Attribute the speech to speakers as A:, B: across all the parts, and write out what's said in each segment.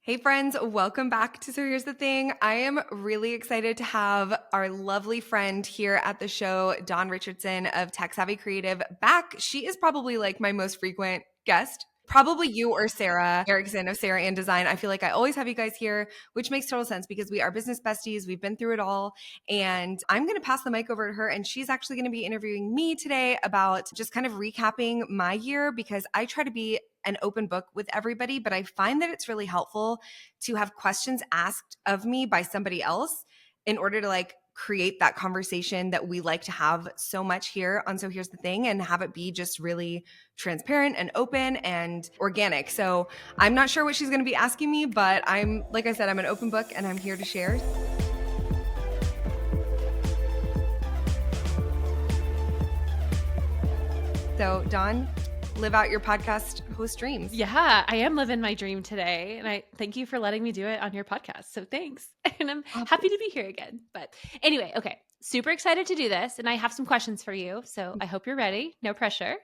A: Hey friends, welcome back to So Here's the Thing. I am really excited to have our lovely friend here at the show, Dawn Richardson of Tech Savvy Creative, back. She is probably like my most frequent guest. Probably you or Sarah Erickson of Sarah and Design. I feel like I always have you guys here, which makes total sense because we are business besties. We've been through it all. And I'm going to pass the mic over to her. And she's actually going to be interviewing me today about just kind of recapping my year because I try to be an open book with everybody, but I find that it's really helpful to have questions asked of me by somebody else in order to like create that conversation that we like to have so much here on So Here's the Thing and have it be just really transparent and open and organic. So I'm not sure what she's going to be asking me, but like I said, I'm an open book and I'm here to share. So Dawn, live out your podcast host dreams.
B: Yeah, I am living my dream today. And I thank you for letting me do it on your podcast. So thanks. And I'm happy to be here again. But anyway, okay. Super excited to do this. And I have some questions for you. So I hope you're ready. No pressure.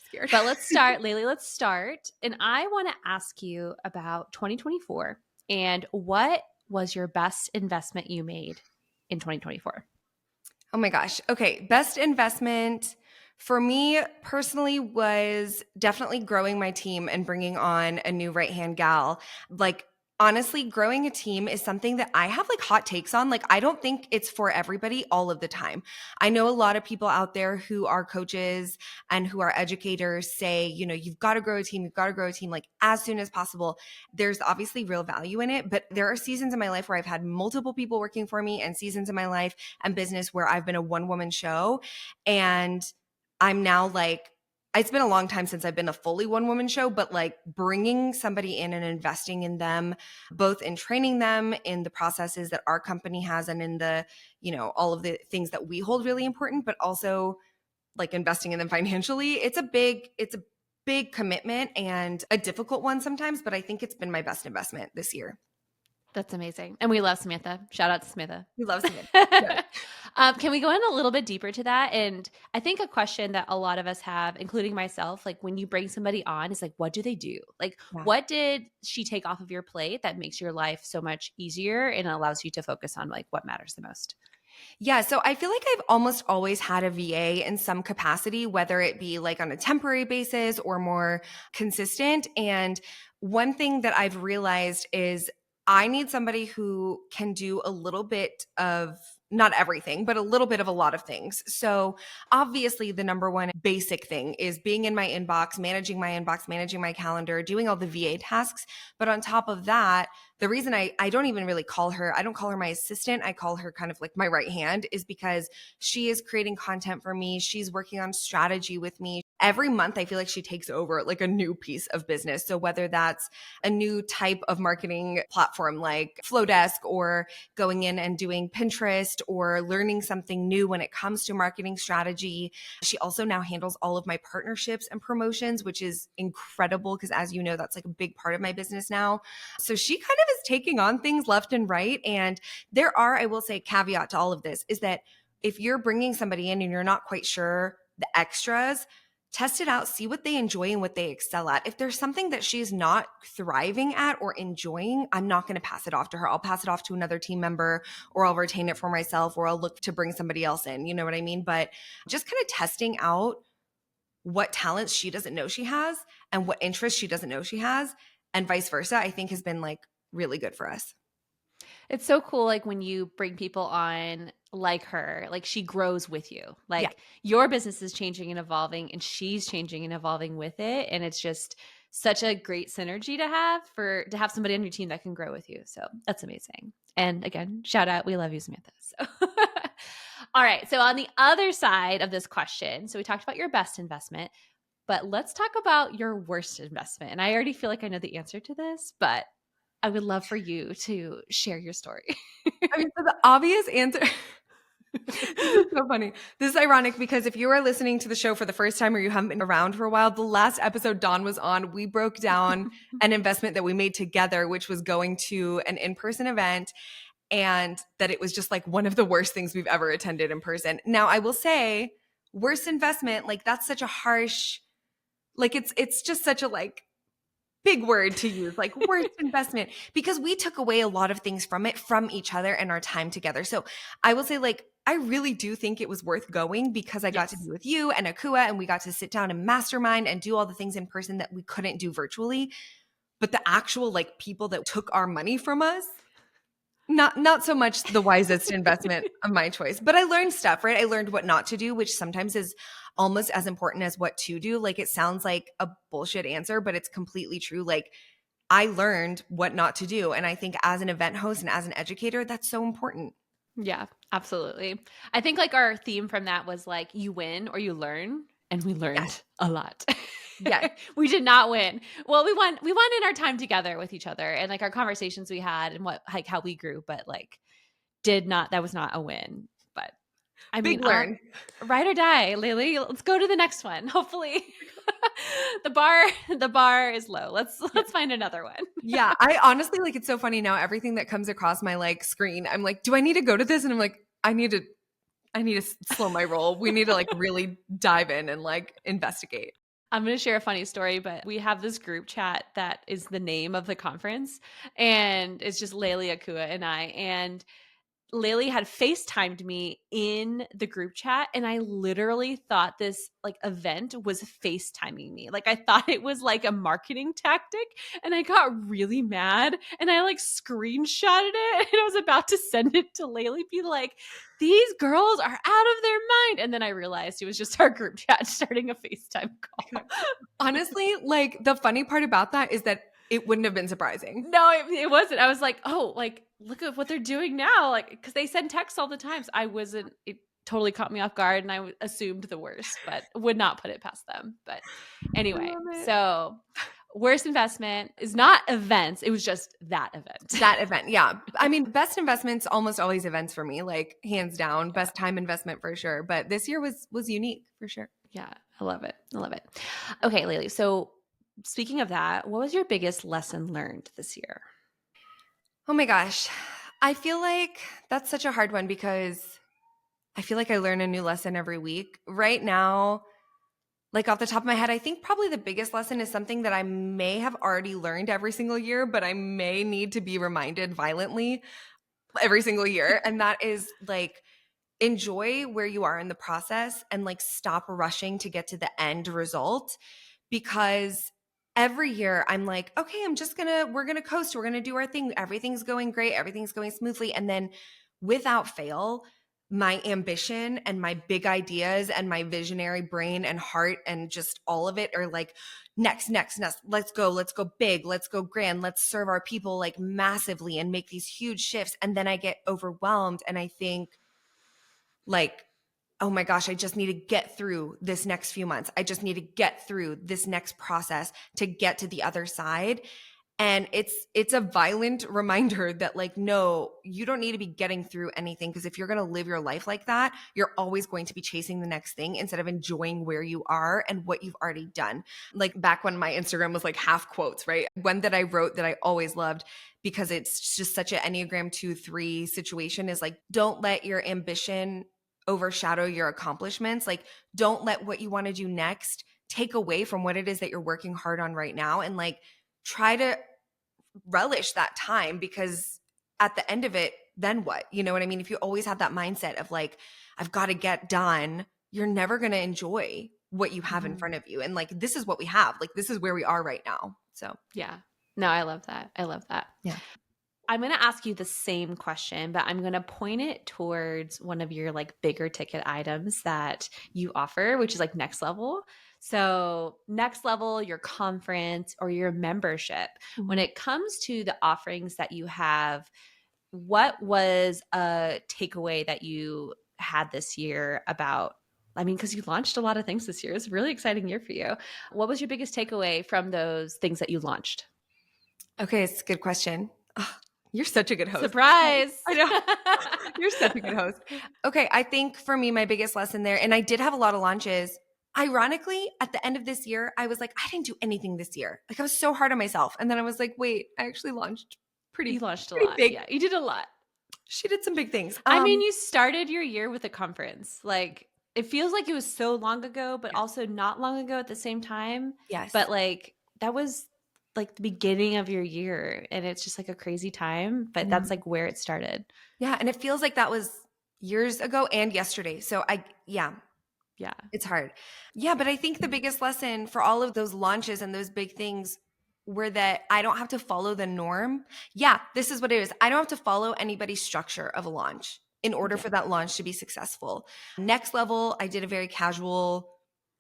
A: Scared.
B: But let's start. Laylee, let's start. And I want to ask you about 2024 and what was your best investment you made in 2024?
A: Oh my gosh. Okay. Best investment for me personally was definitely growing my team and bringing on a new right-hand gal. Like, honestly, growing a team is something that I have like hot takes on. Like, I don't think it's for everybody all of the time. I know a lot of people out there who are coaches and who are educators say, you've got to grow a team. You've got to grow a team like as soon as possible. There's obviously real value in it, but there are seasons in my life where I've had multiple people working for me and seasons in my life and business where I've been a one-woman show. And I'm now like, it's been a long time since I've been a fully one-woman show, but like bringing somebody in and investing in them, both in training them in the processes that our company has and in the, all of the things that we hold really important, but also like investing in them financially. It's a big commitment and a difficult one sometimes, but I think it's been my best investment this year.
B: That's amazing. And we love Samantha. Shout out to Samantha.
A: We love Samantha.
B: Can we go in a little bit deeper to that? And I think a question that a lot of us have, including myself, like when you bring somebody on is like, what do they do? Like, What did she take off of your plate that makes your life so much easier and allows you to focus on like what matters the most?
A: Yeah, so I feel like I've almost always had a VA in some capacity, whether it be like on a temporary basis or more consistent. And one thing that I've realized is I need somebody who can do a little bit of not everything, but a little bit of a lot of things. So obviously the number one basic thing is being in my inbox, managing my calendar, doing all the VA tasks. But on top of that, the reason I don't even really I don't call her my assistant. I call her kind of like my right hand is because she is creating content for me. She's working on strategy with me. Every month, I feel like she takes over like a new piece of business. So whether that's a new type of marketing platform like Flowdesk or going in and doing Pinterest or learning something new when it comes to marketing strategy. She also now handles all of my partnerships and promotions, which is incredible because as you know, that's like a big part of my business now. So she kind of is taking on things left and right. And there are, I will say, caveat to all of this is that if you're bringing somebody in and you're not quite sure the extras, test it out, see what they enjoy and what they excel at. If there's something that she's not thriving at or enjoying, I'm not going to pass it off to her. I'll pass it off to another team member or I'll retain it for myself or I'll look to bring somebody else in. You know what I mean? But just kind of testing out what talents she doesn't know she has and what interests she doesn't know she has and vice versa, I think has been like really good for us.
B: It's so cool, like when you bring people on like her, like she grows with you. Like your business is changing and evolving and she's changing and evolving with it. And it's just such a great synergy to have somebody on your team that can grow with you. So that's amazing. And again, shout out, we love you, Samantha. So all right. So on the other side of this question, so we talked about your best investment, but let's talk about your worst investment. And I already feel like I know the answer to this, but I would love for you to share your story.
A: I mean, so the obvious answer. This is so funny. This is ironic because if you are listening to the show for the first time or you haven't been around for a while, the last episode Dawn was on, we broke down an investment that we made together, which was going to an in-person event and that it was just like one of the worst things we've ever attended in person. Now, I will say, worst investment, like that's such a harsh, like it's just such a like big word to use, like worst investment, because we took away a lot of things from it, from each other and our time together. So I will say, like, I really do think it was worth going because I got to be
B: Yes.
A: with you and Akua, and we got to sit down and mastermind and do all the things in person that we couldn't do virtually. But the actual like people that took our money from us, not so much the wisest investment of my choice. But I learned stuff, right? I learned what not to do, which sometimes is almost as important as what to do. Like it sounds like a bullshit answer, but it's completely true. Like I learned what not to do. And I think as an event host and as an educator, that's so important.
B: Yeah, absolutely. I think like our theme from that was like you win or you learn, and we
A: Yes.
B: learned a lot.
A: Yes.
B: We did not win. Well, we won in our time together with each other and like our conversations we had and what like how we grew, but like did not that was not a win. But I
A: Big
B: mean,
A: learn.
B: ride or die, Lily. Let's go to the next one. Hopefully. the bar the bar is low. Let's find another one.
A: Yeah, I honestly like it's so funny now. Everything that comes across my like screen, I'm like, do I need to go to this? And I'm like, I need to slow my roll. We need to like really dive in and like investigate.
B: I'm going to share a funny story, but we have this group chat that is the name of the conference, and it's just Layli Akua and I. And Layli had FaceTimed me in the group chat, and I literally thought this like event was FaceTiming me. Like I thought it was like a marketing tactic, and I got really mad and I like screenshotted it and I was about to send it to Layli, be like, these girls are out of their mind. And then I realized it was just our group chat starting a FaceTime call.
A: Honestly, like the funny part about that is that it wouldn't have been surprising.
B: No, it wasn't. I was like, oh, like, look at what they're doing now. Like, because they send texts all the time. So I wasn't, it totally caught me off guard and I assumed the worst, but would not put it past them. But
A: I
B: anyway,
A: love it.
B: so worst investment is not events. It was just that event.
A: That event, yeah. I mean, best investments almost always events for me, like hands down,
B: Yeah.
A: best time investment for sure. But this year was unique for sure.
B: Yeah. I love it. I love it. Okay, Lily. So speaking of that, what was your biggest lesson learned this year?
A: Oh my gosh. I feel like that's such a hard one because I feel like I learn a new lesson every week. Right now, like off the top of my head, I think probably the biggest lesson is something that I may have already learned every single year, but I may need to be reminded violently every single year. And that is like, enjoy where you are in the process and like stop rushing to get to the end result, because every year I'm like, okay, we're gonna coast, we're gonna do our thing, everything's going great, everything's going smoothly, and then without fail, my ambition and my big ideas and my visionary brain and heart and just all of it are like, next, let's go big, let's go grand, let's serve our people like massively and make these huge shifts. And then I get overwhelmed and I think like, oh my gosh, I just need to get through this next few months. I just need to get through this next process to get to the other side. And it's a violent reminder that like, no, you don't need to be getting through anything, because if you're going to live your life like that, you're always going to be chasing the next thing instead of enjoying where you are and what you've already done. Like back when my Instagram was like half quotes, right? One that I wrote that I always loved, because it's just such an Enneagram 2-3 situation, is like, don't let your ambition overshadow your accomplishments. Like, don't let what you want to do next take away from what it is that you're working hard on right now. And like, try to relish that time, because at the end of it, then what? You know what I mean? If you always have that mindset of like, I've got to get done, you're never going to enjoy what you have in
B: Mhm.
A: front of you. And like, this is what we have. Like, this is where we are right now. So,
B: Yeah. No, I love that. I love that.
A: yeah.
B: I'm going to ask you the same question, but I'm going to point it towards one of your like bigger ticket items that you offer, which is like next level. So, next level, your conference or your membership, when
A: Mhm.
B: it comes to the offerings that you have, what was a takeaway that you had this year about? I mean, because you launched a lot of things this year. It's a really exciting year for you. What was your biggest takeaway from those things that you launched?
A: Okay, it's a good question. Ugh, you're such a good host.
B: Surprise.
A: I know. You're such a good host. Okay, I think for me, my biggest lesson there, and I did have a lot of launches. Ironically, at the end of this year, I was like, I didn't do anything this year. Like I was so hard on myself. And then I was like, wait, I actually launched
B: You
A: pretty,
B: launched a
A: pretty
B: lot.
A: big.
B: Yeah, you did a lot.
A: She did some big things.
B: I mean, you started your year with a conference. Like, it feels like it was so long ago, but
A: Yes.
B: also not long ago at the same time.
A: Yes.
B: But like, that was like the beginning of your year, and it's just like a crazy time, but
A: Yeah.
B: that's like where it started.
A: Yeah, and it feels like that was years ago and yesterday. So yeah,
B: Yeah.
A: it's hard. Yeah, but I think the biggest lesson for all of those launches and those big things were that I don't have to follow the norm. Yeah, this is what it is. I don't have to follow anybody's structure of a launch in order
B: Yeah.
A: for that launch to be successful. Next level, I did a very casual,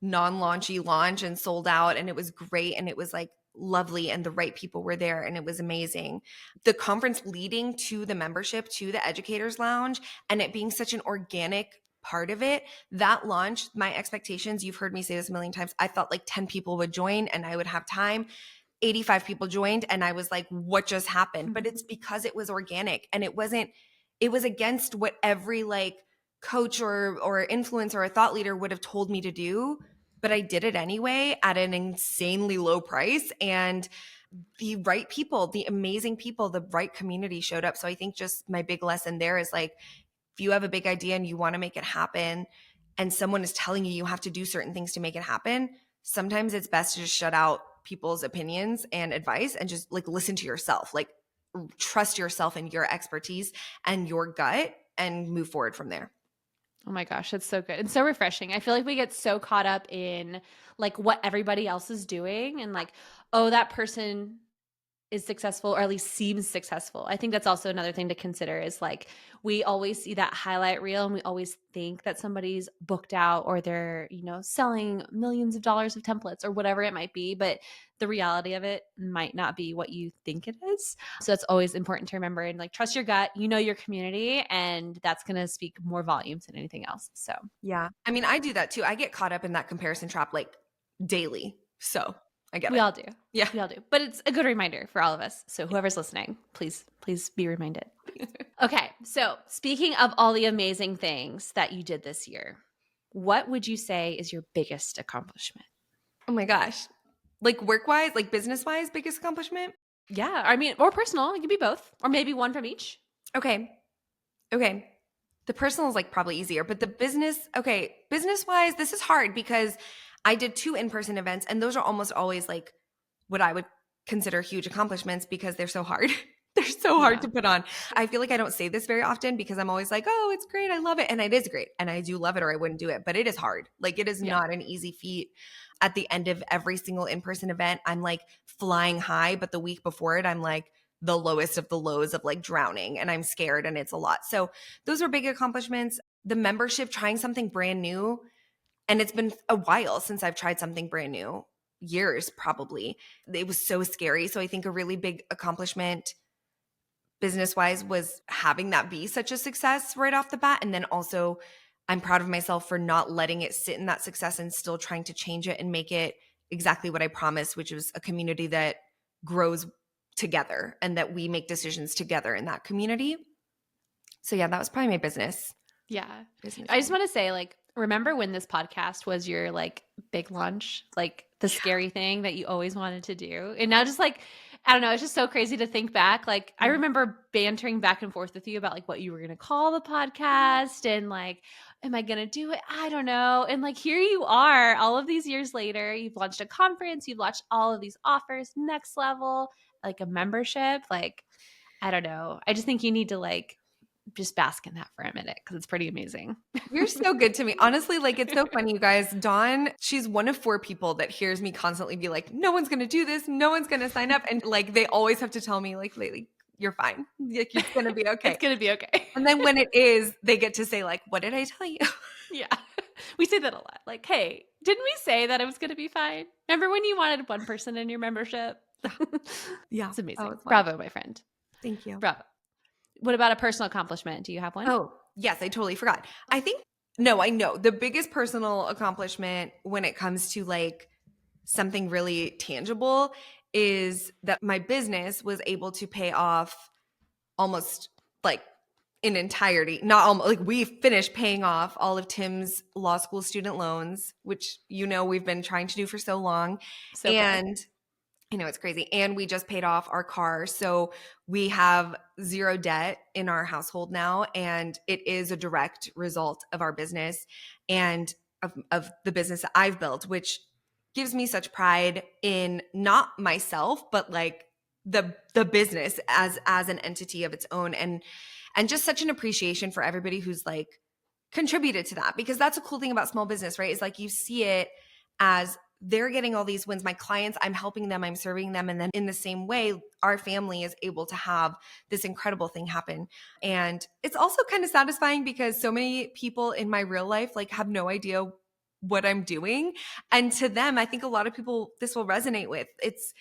A: non-launchy launch and sold out, and it was great, and it was like lovely, and the right people were there, and it was amazing. The conference leading to the membership, to the educators lounge, and it being such an organic part of it, that launch, my expectations, you've heard me say this a million times, I thought like 10 people would join and I would have time. 85 people joined and I was like, what just happened? But it's because it was organic, and it was against what every like coach or influencer or thought leader would have told me to do. But I did it anyway at an insanely low price. And the right people, the amazing people, the right community showed up. So I think just my big lesson there is like, if you have a big idea and you want to make it happen and someone is telling you you have to do certain things to make it happen, sometimes it's best to just shut out people's opinions and advice and just like listen to yourself, like trust yourself and your expertise and your gut and move forward from there.
B: Oh my gosh, it's so good and so refreshing. I feel like we get so caught up in like what everybody else is doing and like, oh, that person is successful or at least seems successful. I think that's also another thing to consider is like we always see that highlight reel and we always think that somebody's booked out or they're, selling millions of dollars of templates or whatever it might be, but the reality of it might not be what you think it is. So it's always important to remember and like trust your gut, your community, and that's going to speak more volumes than anything else. So,
A: Yeah. I mean, I do that too. I get caught up in that comparison trap like daily. So I get
B: we
A: it.
B: all do.
A: Yeah.
B: We all do. But it's a good reminder for all of us. So whoever's listening, please be reminded. Okay. So speaking of all the amazing things that you did this year, what would you say is your biggest accomplishment?
A: Oh my gosh. Like work wise, like business wise, biggest accomplishment?
B: Yeah. I mean, or personal. It could be both. Or maybe one from each.
A: Okay. Okay. The personal is like probably easier, but the business, okay, business wise, this is hard because I did 2 in-person events and those are almost always like what I would consider huge accomplishments because they're so hard. They're so hard
B: Yeah.
A: to put on. I feel like I don't say this very often because I'm always like, oh, it's great. I love it. And it is great. And I do love it or I wouldn't do it, but it is hard. Like it is
B: Yeah.
A: not an easy feat. At the end of every single in-person event, I'm like flying high, but the week before it, I'm like the lowest of the lows of like drowning and I'm scared and it's a lot. So those were big accomplishments. The membership, trying something brand new. And it's been a while since I've tried something brand new, years probably. It was so scary. So I think a really big accomplishment business wise was having that be such a success right off the bat. And then also, I'm proud of myself for not letting it sit in that success and still trying to change it and make it exactly what I promised, which was a community that grows together and that we make decisions together in that community. So yeah, that was probably my
B: Yeah.
A: business
B: I just
A: wise.
B: want to say, like, remember when this podcast was your like big launch, like the scary thing that you always wanted to do? And now just like, I don't know, it's just so crazy to think back. Like, I remember bantering back and forth with you about like what you were going to call the podcast and like, am I going to do it? I don't know. And like, here you are all of these years later. You've launched a conference, you've launched all of these offers, next level, like a membership. Like, I don't know. I just think you need to like just bask in that for a minute because it's pretty amazing.
A: You're so good to me. Honestly, like it's so funny, you guys. Dawn, she's one of 4 people that hears me constantly be like, no one's going to do this. No one's going to sign up. And like, they always have to tell me like, lately, you're fine. Like, it's going to be okay.
B: It's going to be okay.
A: And then when it is, they get to say like, what did I tell you?
B: Yeah. We say that a lot. Like, hey, didn't we say that it was going to be fine? Remember when you wanted one person in your membership?
A: Yeah.
B: It's amazing.
A: Oh, it's fun.
B: Bravo, my friend.
A: Thank you.
B: Bravo. What about a personal accomplishment? Do you have one?
A: Oh, yes, I totally forgot. I think, no, I know the biggest personal accomplishment when it comes to like something really tangible is that my business was able to pay off almost like in entirety, not almost like we finished paying off all of Tim's law school student loans, which we've been trying to do for so long.
B: So proud.
A: And I know it's crazy. And we just paid off our car. So we have 0 debt in our household now. And it is a direct result of our business and of the business that I've built, which gives me such pride in not myself, but like the business as an entity of its own, and just such an appreciation for everybody who's like contributed to that, because that's a cool thing about small business, right? Is like you see it as they're getting all these wins. My clients, I'm helping them, I'm serving them. And then in the same way, our family is able to have this incredible thing happen. And it's also kind of satisfying because so many people in my real life like have no idea what I'm doing. And to them, I think a lot of people this will resonate with. It's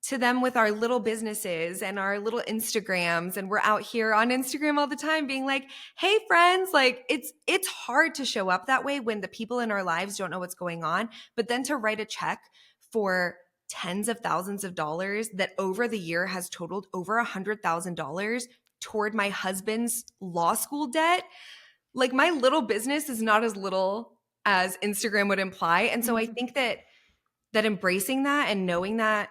A: to them with our little businesses and our little Instagrams, and we're out here on Instagram all the time being like, "Hey friends," like it's hard to show up that way when the people in our lives don't know what's going on, but then to write a check for tens of thousands of dollars that over the year has totaled over $100,000 toward my husband's law school debt. Like my little business is not as little as Instagram would imply. And so I think that embracing that and knowing that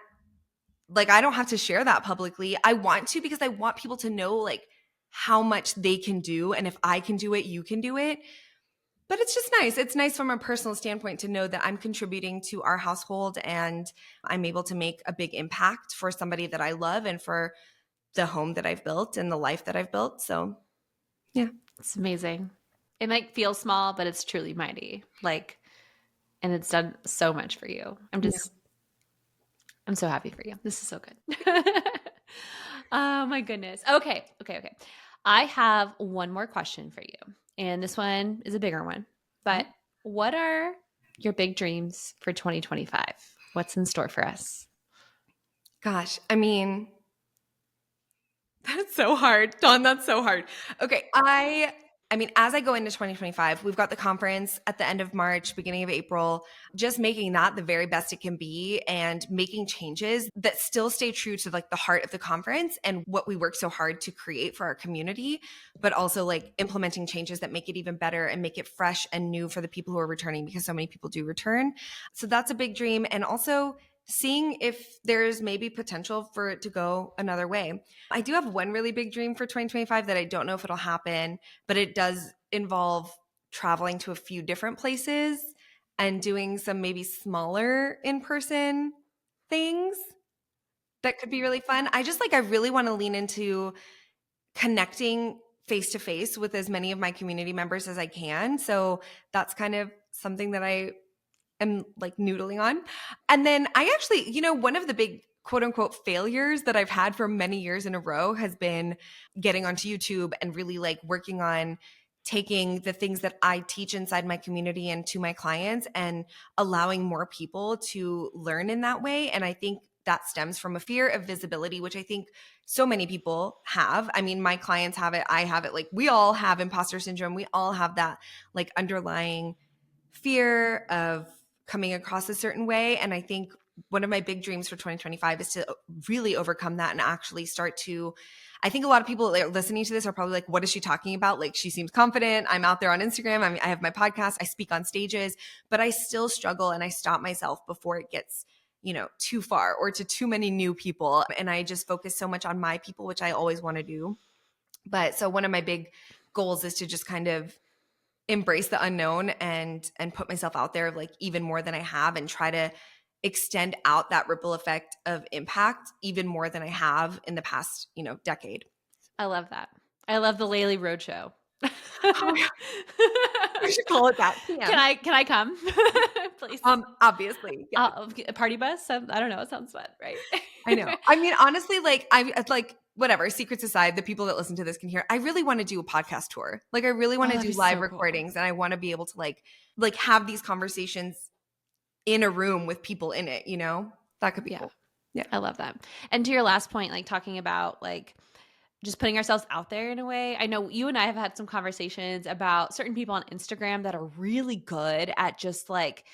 A: like I don't have to share that publicly. I want to because I want people to know like how much they can do, and if I can do it, you can do it. But it's just nice. It's nice from a personal standpoint to know that I'm contributing to our household and I'm able to make a big impact for somebody that I love and for the home that I've built and the life that I've built. So, yeah.
B: It's amazing. It might feel small, but it's truly mighty. Like, and it's done so much for you.
A: Yeah.
B: I'm so happy for you. This is so good. Oh my goodness. Okay. I have one more question for you. And this one is a bigger one. But what are your big dreams for 2025? What's in store for us?
A: Gosh, I mean, that's so hard. Dawn, that's so hard. Okay, I mean, as I go into 2025, we've got the conference at the end of March, beginning of April, just making that the very best it can be and making changes that still stay true to like the heart of the conference and what we work so hard to create for our community, but also like implementing changes that make it even better and make it fresh and new for the people who are returning, because so many people do return. So that's a big dream. And also seeing if there's maybe potential for it to go another way. I do have one really big dream for 2025 that I don't know if it'll happen, but it does involve traveling to a few different places and doing some maybe smaller in-person things that could be really fun. I really want to lean into connecting face to face with as many of my community members as I can. So that's kind of something that I am like noodling on. And then I actually, one of the big quote unquote failures that I've had for many years in a row has been getting onto YouTube and really like working on taking the things that I teach inside my community and to my clients and allowing more people to learn in that way. And I think that stems from a fear of visibility, which I think so many people have. I mean, my clients have it, I have it, like we all have imposter syndrome. We all have that like underlying fear of coming across a certain way. And I think one of my big dreams for 2025 is to really overcome that and actually start to, I think a lot of people that are listening to this are probably like, what is she talking about? Like, she seems confident. I'm out there on Instagram. I have my podcast. I speak on stages, but I still struggle and I stop myself before it gets, too far or to too many new people. And I just focus so much on my people, which I always want to do. But so one of my big goals is to just kind of embrace the unknown and put myself out there like even more than I have and try to extend out that ripple effect of impact even more than I have in the past, decade.
B: I love that. I love the Laley Roadshow.
A: Oh, yeah. We should call it that.
B: Can I come? Please.
A: Obviously. Yeah.
B: A party bus? I don't know. It sounds fun, right?
A: I know. I mean, honestly, like whatever, secrets aside, the people that listen to this can hear. I really want to do a podcast tour. Like I really want to do live recordings and I want to be able to like have these conversations in a room with people in it, That could be cool. Yeah.
B: I love that. And to your last point, like talking about like just putting ourselves out there in a way. I know you and I have had some conversations about certain people on Instagram that are really good at just like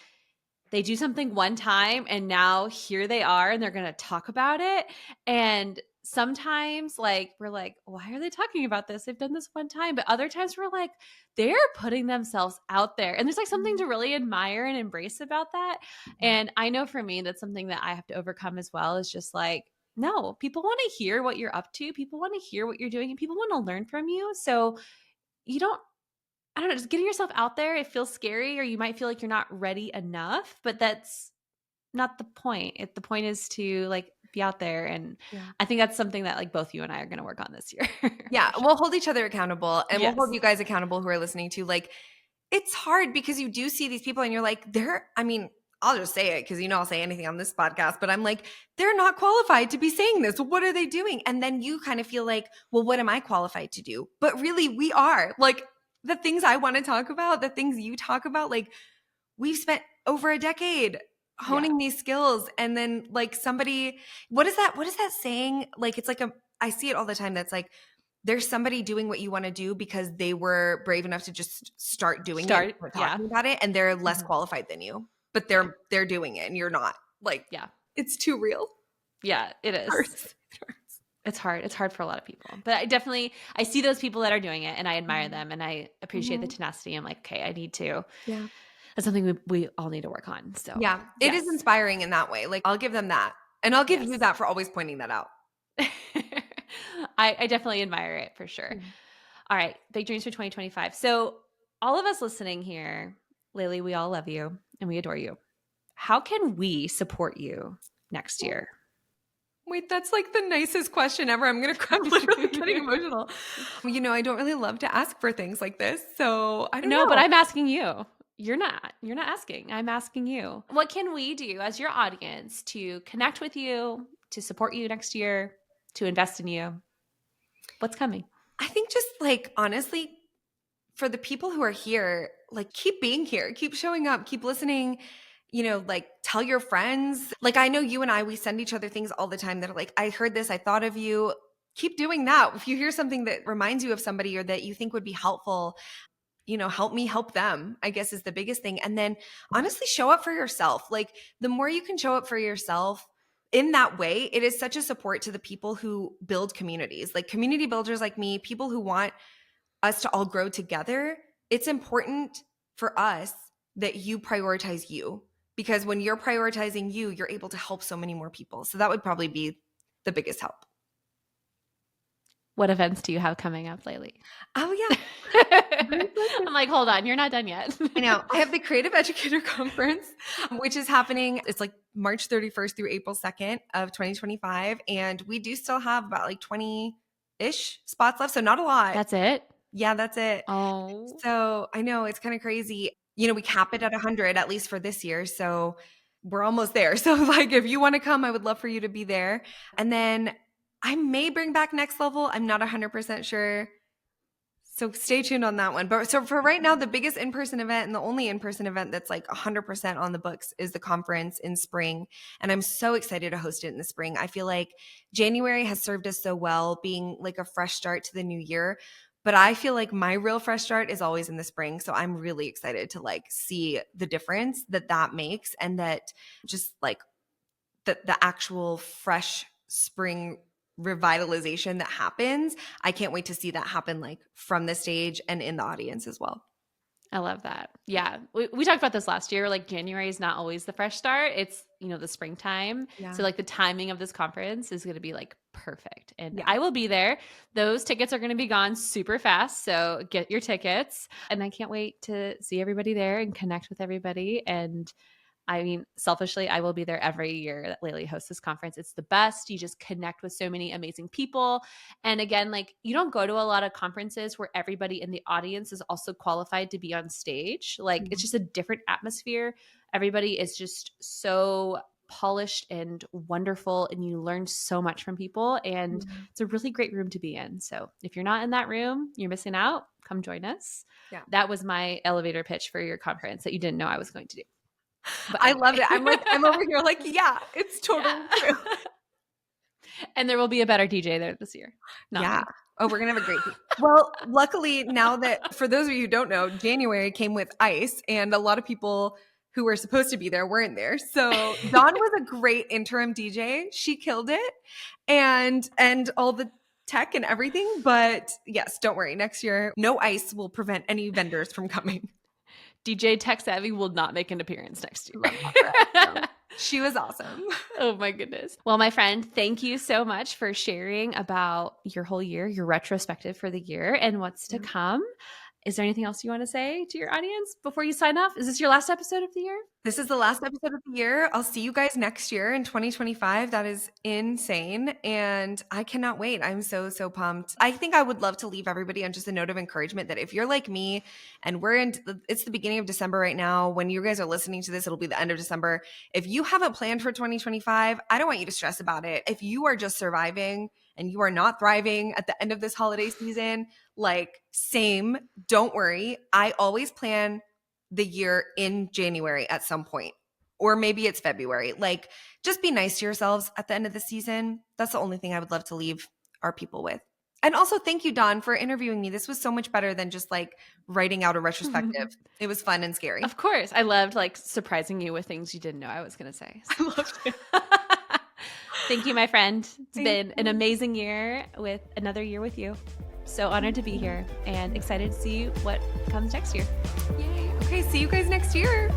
B: they do something one time and now here they are and they're going to talk about it. And sometimes like we're like, why are they talking about this? They've done this one time. But other times we're like, they're putting themselves out there. And there's like something to really admire and embrace about that. And I know for me, that's something that I have to overcome as well, is just like, no, people want to hear what you're up to. People want to hear what you're doing and people want to learn from you. So you don't, I don't know, just getting yourself out there. It feels scary or you might feel like you're not ready enough, but that's not the point. The point is to like be out there. And
A: Yeah.
B: I think that's something that like both you and I are going to work on this year.
A: Yeah,
B: For sure.
A: we'll hold each other accountable and we'll hold
B: Yes.
A: you guys accountable who are listening to. Like, it's hard because you do see these people and you're like, I mean, I'll just say it because I'll say anything on this podcast, but I'm like, they're not qualified to be saying this. What are they doing? And then you kind of feel like, well, what am I qualified to do? But really, we are. Like, the things I want to talk about, the things you talk about, like, we've spent over a decade
B: Yeah.
A: honing these skills. And then like somebody, what is that saying? Like, it's like I see it all the time. That's like, there's somebody doing what you want to do because they were brave enough to just start doing it,
B: Start.
A: start
B: Yeah.
A: talking about it, and they're less
B: Mhm.
A: qualified than you, but
B: Yeah.
A: they're doing it and you're not. Like,
B: Yeah.
A: it's too real.
B: Yeah, it
A: It
B: is.
A: hurts. It hurts.
B: It's hard. It's hard for a lot of people. But I see those people that are doing it and I admire
A: Mhm.
B: them and I appreciate the
A: Mhm.
B: tenacity. I'm like, okay, I need to.
A: Yeah.
B: That's something we all need to work on. So,
A: Yeah. It is
B: yes.
A: inspiring in that way. Like, I'll give them that. And I'll give you
B: Yes.
A: that for always pointing that out.
B: I definitely admire it for sure.
A: Yeah.
B: All right, big dreams for 2025. So, all of us listening here, Lily, we all love you and we adore you. How can we support you next year?
A: Wait, that's like the nicest question ever. I'm literally getting emotional. I don't really love to ask for things like this. So I don't
B: No, but
A: know.
B: I'm asking you. You're not. You're not asking. I'm asking you. What can we do as your audience to connect with you, to support you next year, to invest in you? What's coming?
A: I think just like honestly, for the people who are here, like keep being here, keep showing up, keep listening, like tell your friends. Like I know you and we send each other things all the time that are like, I heard this, I thought of you. Keep doing that. If you hear something that reminds you of somebody or that you think would be helpful, help me help them, I guess is the biggest thing. And then honestly, show up for yourself. Like the more you can show up for yourself in that way, it is such a support to the people who build communities, like community builders like me, people who want us to all grow together. It's important for us that you prioritize you because when you're prioritizing you, you're able to help so many more people. So that would probably be the biggest help.
B: What events do you have coming up lately?
A: Oh, yeah.
B: I'm like, hold on, you're not done yet.
A: I know. I have the Creative Educator Conference, which is happening. It's like March 31st through April 2nd of 2025. And we do still have about like 20-ish spots left. So not a lot.
B: That's it?
A: Yeah, that's it.
B: Oh.
A: So I know it's kind of crazy. We cap it at 100, at least for this year. So we're almost there. So like, if you want to come, I would love for you to be there. And then I may bring back Next Level. I'm not 100% sure. So stay tuned on that one. But so for right now, the biggest in-person event and the only in-person event that's like 100% on the books is the conference in spring. And I'm so excited to host it in the spring. I feel like January has served us so well, being like a fresh start to the new year. But I feel like my real fresh start is always in the spring. So I'm really excited to like see the difference that makes, and that just like the actual fresh spring revitalization that happens. I can't wait to see that happen like from the stage and in the audience as well.
B: I love that. Yeah. We talked about this last year. Like January is not always the fresh start. It's, the springtime.
A: Yeah.
B: So like the timing of this conference is going to be like perfect. And
A: Yeah.
B: I will be there. Those tickets are going to be gone super fast. So get your tickets. And I can't wait to see everybody there and connect with everybody. And I mean, selfishly, I will be there every year that Lily hosts this conference. It's the best. You just connect with so many amazing people. And again, like you don't go to a lot of conferences where everybody in the audience is also qualified to be on stage. Like it's just a different atmosphere. Everybody is just so polished and wonderful, and you learn so much from people. And it's a really great room to be in. So if you're not in that room, you're missing out. Come join us.
A: Yeah.
B: That was my elevator pitch for your conference that you didn't know I was going to do. But
A: I loved it. I'm over here like, yeah, it's totally true.
B: And there will be a better DJ there this year.
A: Yeah.
B: Me.
A: Oh, we're going to have a great team. Well, luckily now that, for those of you who don't know, January came with ice and a lot of people who were supposed to be there weren't there. So Dawn was a great interim DJ. She killed it, and all the tech and everything. But yes, don't worry. Next year, no ice will prevent any vendors from coming.
B: DJ Tech Savvy will not make an appearance next year.
A: She was awesome.
B: Oh my goodness. Well, my friend, thank you so much for sharing about your whole year, your retrospective for the year and what's to come. Is there anything else you want to say to your audience before you sign off? Is this your last episode of the year?
A: This is the last episode of the year. I'll see you guys next year in 2025. That is insane. And I cannot wait. I'm so, so pumped. I think I would love to leave everybody on just a note of encouragement that if you're like me and it's the beginning of December right now. When you guys are listening to this, it'll be the end of December. If you haven't planned for 2025, I don't want you to stress about it. If you are just surviving and you are not thriving at the end of this holiday season, like same, don't worry. I always plan the year in January at some point, or maybe it's February. Like, just be nice to yourselves at the end of the season. That's the only thing I would love to leave our people with. And also, thank you, Dawn, for interviewing me. This was so much better than just like writing out a retrospective. It was fun and scary.
B: Of course. I loved like surprising you with things you didn't know I was going to say.
A: I loved it.
B: Thank you, my friend. It's been an amazing year with another year with you. So honored to be here and excited to see what comes next year.
A: Yay. Okay, see you guys next year.